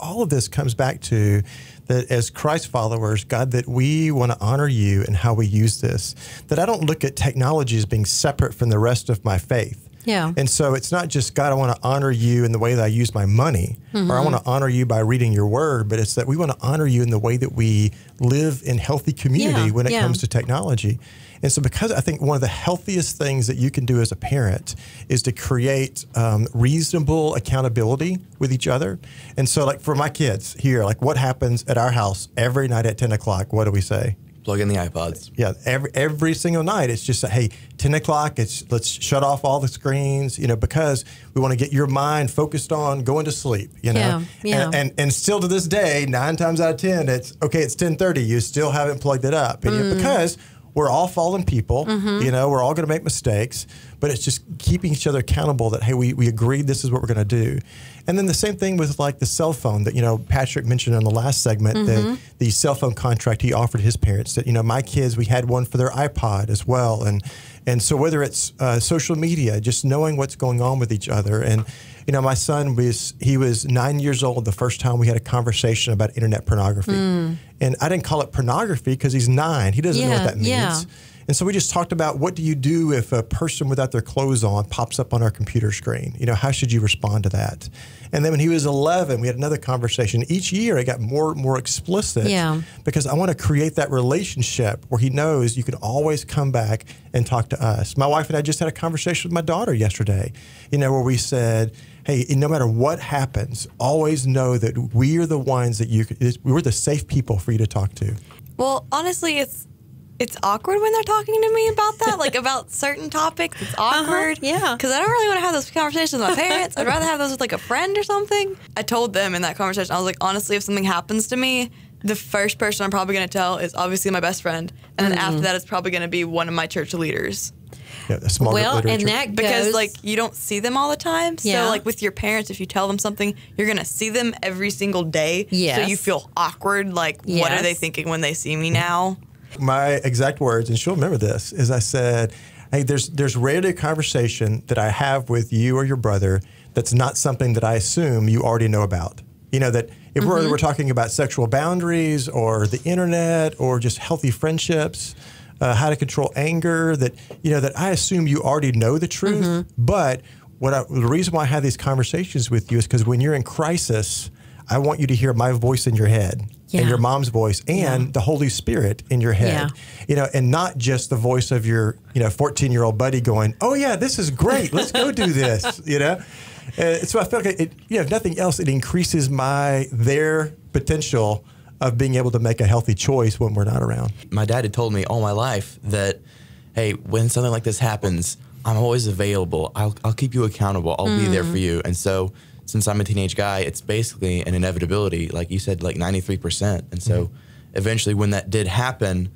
all of this comes back to that as Christ followers, God, that we want to honor you and how we use this, that I don't look at technology as being separate from the rest of my faith. Yeah. And so it's not just, God, I want to honor you in the way that I use my money, or I want to honor you by reading your word, but it's that we want to honor you in the way that we live in healthy community when it comes to technology. And so because I think one of the healthiest things that you can do as a parent is to create reasonable accountability with each other. And so like for my kids here, like what happens at our house every night at 10 o'clock, what do we say? Plug in the iPods. Yeah, every single night. It's just, hey, 10 o'clock, let's shut off all the screens, because we want to get your mind focused on going to sleep, And still to this day, 9 times out of 10, it's 10:30. You still haven't plugged it up. And because we're all fallen people, we're all going to make mistakes, but it's just keeping each other accountable that, hey, we agreed this is what we're going to do. And then the same thing with like the cell phone that, Patrick mentioned in the last segment, that the cell phone contract he offered his parents that, my kids, we had one for their iPod as well. And so whether it's social media, just knowing what's going on with each other. And, my son was 9 years old the first time we had a conversation about internet pornography. And I didn't call it pornography because he's 9. He doesn't know what that means. Yeah. And so we just talked about, what do you do if a person without their clothes on pops up on our computer screen? How should you respond to that? And then when he was 11, we had another conversation. Each year it got more and more explicit because I want to create that relationship where he knows you can always come back and talk to us. My wife and I just had a conversation with my daughter yesterday, where we said, hey, no matter what happens, always know that we are the ones that we're the safe people for you to talk to. Well, honestly, it's awkward when they're talking to me about that, like about certain topics. It's awkward. Yeah. Because I don't really want to have those conversations with my parents. I'd rather have those with like a friend or something. I told them in that conversation, I was like, honestly, if something happens to me, the first person I'm probably going to tell is obviously my best friend. And then after that, it's probably going to be one of my church leaders. Yeah, a small group literature. And that goes, because like you don't see them all the time. So like with your parents, if you tell them something, you're going to see them every single day. Yes. So you feel awkward. Like, what are they thinking when they see me now? My exact words, and she'll remember this, is I said, hey, there's rarely a conversation that I have with you or your brother that's not something that I assume you already know about. That if we're talking about sexual boundaries or the internet or just healthy friendships, how to control anger, that I assume you already know the truth. But the reason why I have these conversations with you is because when you're in crisis, I want you to hear my voice in your head. And your mom's voice and the Holy Spirit in your head, and not just the voice of your, 14-year-old buddy going, oh yeah, this is great. Let's go do this, So I feel like if nothing else, it increases their potential of being able to make a healthy choice when we're not around. My dad had told me all my life that, hey, when something like this happens, I'm always available. I'll keep you accountable. I'll be there for you. And so since I'm a teenage guy, it's basically an inevitability, like you said, like 93%. And so eventually when that did happen,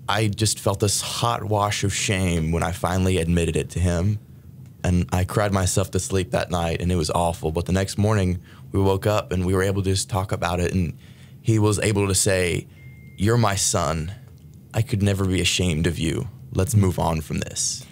I just felt this hot wash of shame when I finally admitted it to him. And I cried myself to sleep that night, and it was awful. But the next morning, we woke up, and we were able to just talk about it. And he was able to say, you're my son. I could never be ashamed of you. Let's move on from this.